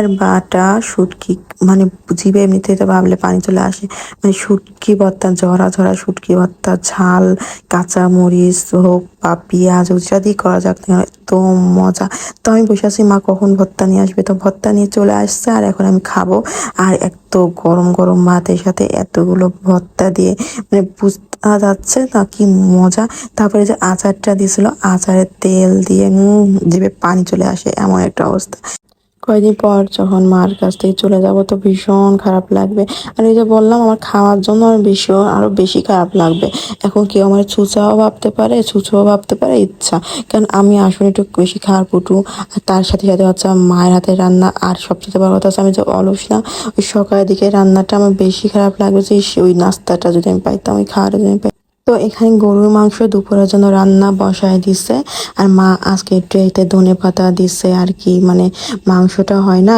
আর বাটা শুটকি, মানে জিভে এমনিতে তো ভাবলে পানি চলে আসে। মানে শুটকি ভর্তা, ঝরা ঝরা শুটকি ভর্তা, ঝাল কাঁচা মরিচ হোক বা পেঁয়াজ ওইটা দিয়ে করা যাক না কেন, এত মজা। তো আমি বসে আছি মা কখন ভর্তা নিয়ে আসবে, তো ভর্তা নিয়ে চলে আসছে আর এখন আমি খাবো। আর এত গরম গরম ভাতের সাথে এতগুলো ভর্তা দিয়ে মানে বুঝতে যাচ্ছে না কি মজা। তারপরে যে আচারটা দিয়েছিল, আচারের তেল দিয়ে জিভে পানি চলে আসে এমন একটা অবস্থা। কয়েকদিন পর যখন মার কাছ থেকে চলে যাব তো ভীষণ খারাপ লাগবে। আর এই যে বললাম আমার খাওয়ার জন্য আরো বেশি খারাপ লাগবে। এখন কেউ আমার ছুঁচাও ভাবতে পারে, ছুঁচোও ভাবতে পারে, ইচ্ছা। কারণ আমি আসলে একটু বেশি খাওয়ার পটু। আর তার সাথে সাথে হচ্ছে আমার মায়ের হাতের রান্না। আর সবচেয়ে বড় কথা হচ্ছে আমি যে অলস না, ওই সকালের দিকে রান্নাটা আমার বেশি খারাপ লাগবে, যে ওই নাস্তাটা যদি আমি পাইতাম, ওই খাওয়াটা যদি আমি পাইতাম। তো এখানে গরুর মাংস দুপুরের জন্য রান্না বসায় দিছে। আর মা আজকে ট্রেতে ধনেপাতা দিছে আর কি, মানে মাংসটা হয় না